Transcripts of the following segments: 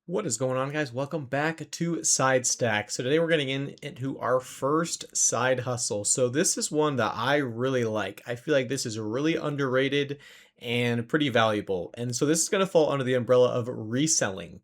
What is going on, guys? Welcome back to Side Stack. So today we're getting into our first side hustle. So this is one that I really like. I feel like this is really underrated and pretty valuable. And so this is going to fall under the umbrella of reselling.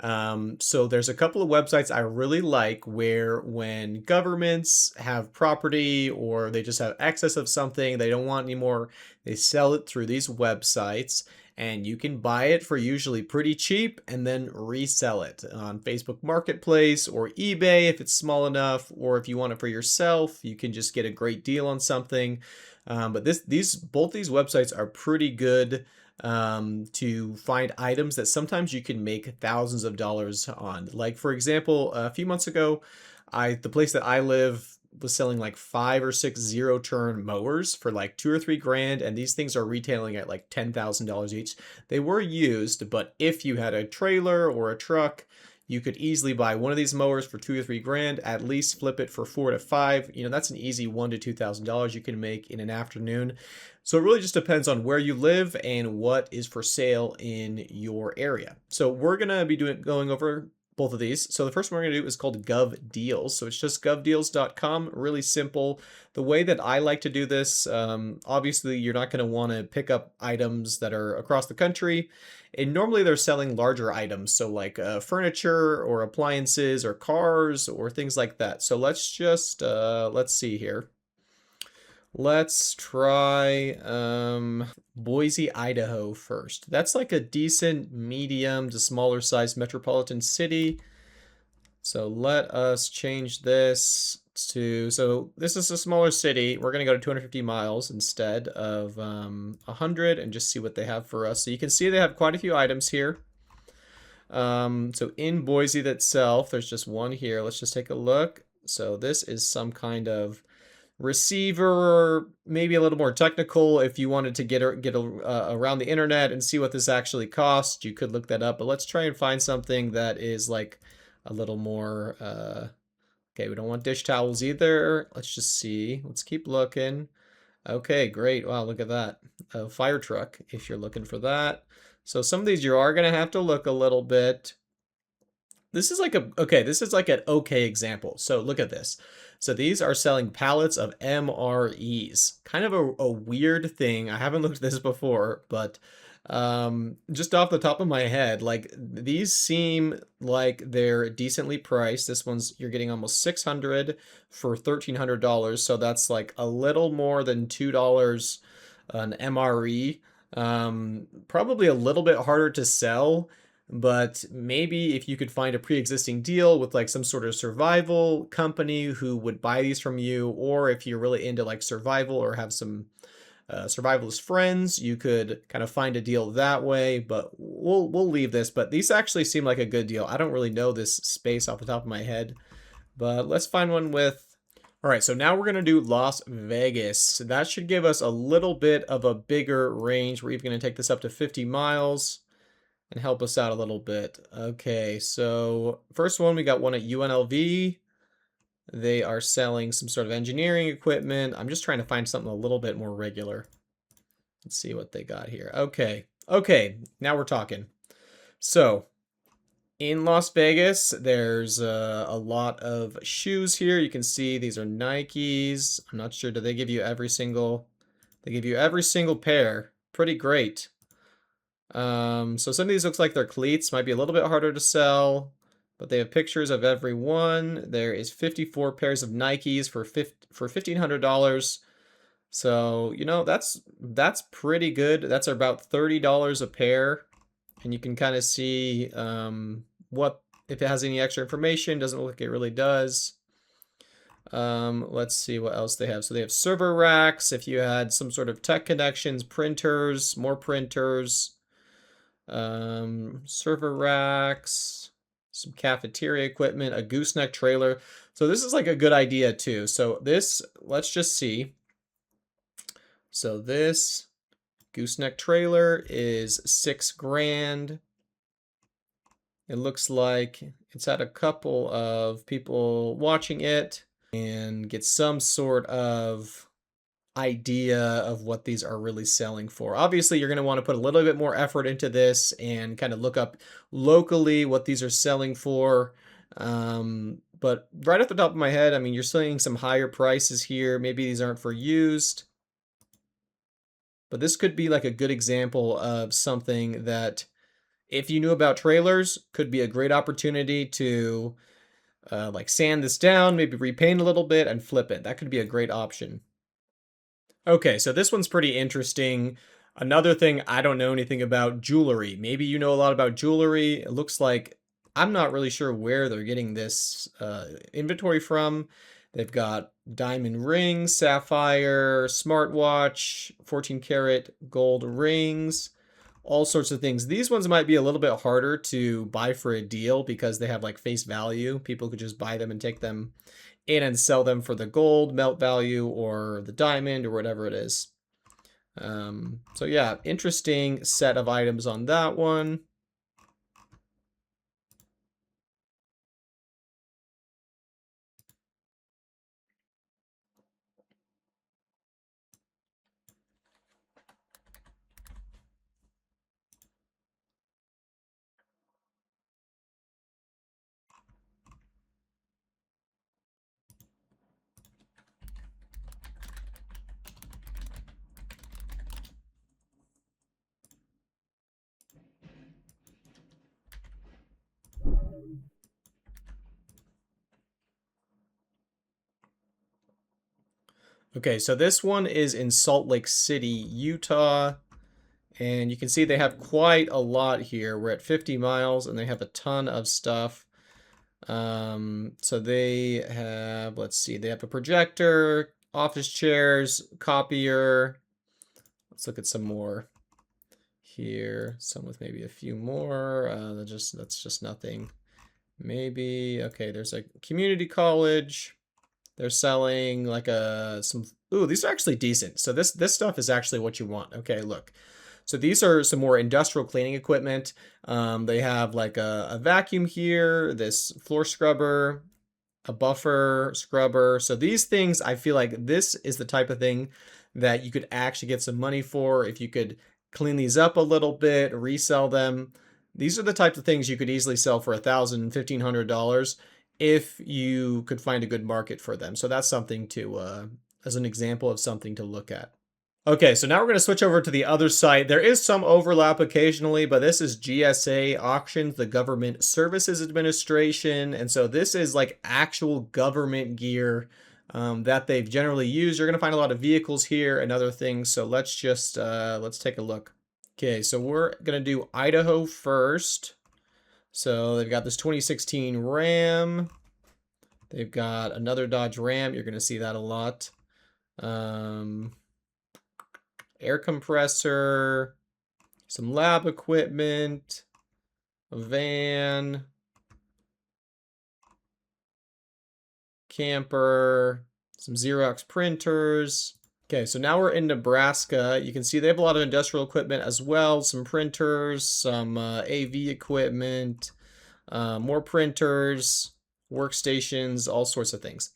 So there's a couple of websites I really like where when governments have property or they just have excess of something they don't want anymore, they sell it through these websites and you can buy it for usually pretty cheap and then resell it on Facebook Marketplace or eBay if it's small enough, or if you want it for yourself, you can just get a great deal on something. But both these websites are pretty good to find items that sometimes you can make thousands of dollars on. Like for example, a few months ago, the place that I live was selling like 5 or 6 zero-turn mowers for like 2 or 3 grand, and these things are retailing at like $10,000 each. They were used, but if you had a trailer or a truck, you could easily buy one of these mowers for 2 or 3 grand, at least flip it for 4 to 5. That's an easy $1 to $2,000 you can make in an afternoon. So it really just depends on where you live and what is for sale in your area. So we're gonna be going over both of these. So the first one we're going to do is called Gov Deals. So it's just govdeals.com, really simple. The way that I like to do this, obviously you're not going to want to pick up items that are across the country. And normally they're selling larger items, so like furniture or appliances or cars or things like that. So let's see here. Let's try Boise, Idaho first. That's like a decent medium to smaller size metropolitan city. So let us change this so this is a smaller city. We're going to go to 250 miles instead of 100 and just see what they have for us. So you can see they have quite a few items here. So in Boise itself, there's just one here. Let's just take a look. So this is some kind of receiver, maybe a little more technical. If you wanted to get around the internet and see what this actually costs, you could look that up. But let's try and find something that is like a little more. Okay, we don't want dish towels either. Let's just see. Let's keep looking. Okay, great. Wow, look at that. A fire truck, if you're looking for that. So some of these you are gonna have to look a little bit. This is like an okay example. So look at this. So these are selling pallets of MREs. Kind of a weird thing. I haven't looked at this before, but just off the top of my head, like these seem like they're decently priced. This one's you're getting almost 600 for $1,300. So that's like a little more than $2 an MRE. Probably a little bit harder to sell, but maybe if you could find a pre-existing deal with like some sort of survival company who would buy these from you, or if you're really into like survival or have some survivalist friends, you could kind of find a deal that way. But we'll leave this. But these actually seem like a good deal. I don't really know this space off the top of my head, but let's find one with. All right, so now we're going to do Las Vegas. That should give us a little bit of a bigger range. We're even going to take this up to 50 miles and help us out a little bit. Okay, so first one, we got one at UNLV. They are selling some sort of engineering equipment. I'm just trying to find something a little bit more regular. Let's see what they got here. Okay, now we're talking. So in Las Vegas, there's a lot of shoes here. You can see these are Nikes. I'm not sure, do they give you every single, they give you every single pair. Pretty great. So some of these looks like they're cleats, might be a little bit harder to sell, but they have pictures of every one. There is 54 pairs of Nikes for $1,500. So, that's pretty good. That's about $30 a pair. And you can kind of see what if it has any extra information. Doesn't look like it really does. Let's see what else they have. So they have server racks. If you had some sort of tech connections, printers, more printers. Server racks, some cafeteria equipment, a gooseneck trailer. So this is like a good idea too. So this, let's just see. So this gooseneck trailer is 6 grand. It looks like it's had a couple of people watching it and get some sort of idea of what these are really selling for. Obviously, you're going to want to put a little bit more effort into this and kind of look up locally what these are selling for. But right off the top of my head, I mean, you're seeing some higher prices here. Maybe these aren't for used, but this could be like a good example of something that, if you knew about trailers, could be a great opportunity to like sand this down, maybe repaint a little bit and flip it. That could be a great option. Okay, so this one's pretty interesting. Another thing I don't know anything about, jewelry. Maybe you know a lot about jewelry. It looks like I'm not really sure where they're getting this inventory from. They've got diamond rings, sapphire, smartwatch, 14 karat gold rings, all sorts of things. These ones might be a little bit harder to buy for a deal because they have like face value. People could just buy them and take them in and sell them for the gold melt value or the diamond or whatever it is. So yeah, interesting set of items on that one. Okay, so this one is in Salt Lake City, Utah. And you can see they have quite a lot here. We're at 50 miles and they have a ton of stuff. So they have, let's see, they have a projector, office chairs, copier. Let's look at some more here. Some with maybe a few more. That's just nothing. Maybe, okay, there's a community college. They're selling like some, ooh, these are actually decent. So this stuff is actually what you want. Okay, look. So these are some more industrial cleaning equipment. They have like a vacuum here, this floor scrubber, a buffer scrubber. So these things, I feel like this is the type of thing that you could actually get some money for if you could clean these up a little bit, resell them. These are the types of things you could easily sell for $1,000, $1,500 if you could find a good market for them. So that's something to, as an example of something to look at. Okay, so now we're going to switch over to the other site. There is some overlap occasionally, but this is GSA Auctions, the Government Services Administration. And so this is like actual government gear that they've generally used. You're going to find a lot of vehicles here and other things. So let's just, let's take a look. Okay, so we're going to do Idaho first. So they've got this 2016 Ram. They've got another Dodge Ram. You're going to see that a lot. Air compressor, some lab equipment, a van, camper, some Xerox printers. Okay, so now we're in Nebraska. You can see they have a lot of industrial equipment as well, some printers, some AV equipment, more printers, workstations, all sorts of things.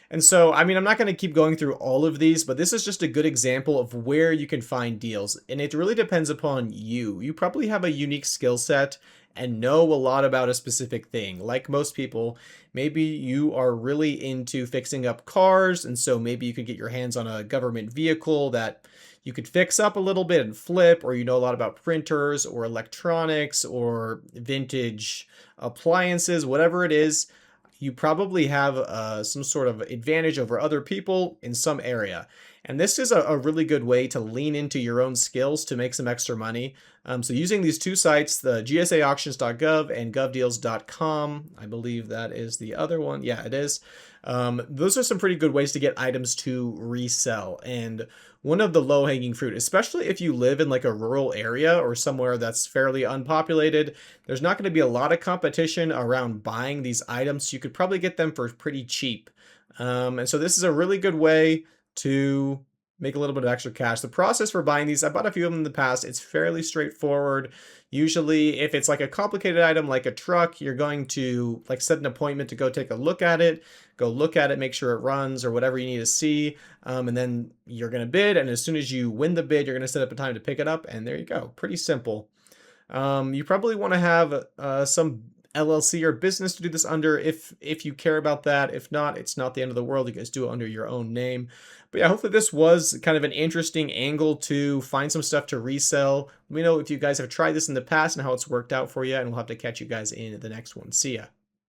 And so, I mean, I'm not going to keep going through all of these, but this is just a good example of where you can find deals. And it really depends upon you. You probably have a unique skill set and know a lot about a specific thing. Like most people, maybe you are really into fixing up cars. And so maybe you could get your hands on a government vehicle that you could fix up a little bit and flip, or you know a lot about printers or electronics or vintage appliances, whatever it is. You probably have some sort of advantage over other people in some area. And this is a really good way to lean into your own skills to make some extra money. So using these two sites, the gsaauctions.gov and govdeals.com, I believe that is the other one. Yeah, it is. Those are some pretty good ways to get items to resell. And one of the low-hanging fruit, especially if you live in like a rural area or somewhere that's fairly unpopulated, there's not going to be a lot of competition around buying these items. So you could probably get them for pretty cheap. And so this is a really good way to make a little bit of extra cash. The process for buying these, I bought a few of them in the past. It's fairly straightforward. Usually, if it's like a complicated item like a truck, you're going to like set an appointment to go take a look at it, go look at it, make sure it runs or whatever you need to see. And then you're going to bid. And as soon as you win the bid, you're going to set up a time to pick it up. And there you go. Pretty simple. You probably want to have some LLC or business to do this under if you care about that. If not, it's not the end of the world. You guys do it under your own name. But yeah, hopefully this was kind of an interesting angle to find some stuff to resell. Let me know if you guys have tried this in the past and how it's worked out for you, and we'll have to catch you guys in the next one. See ya.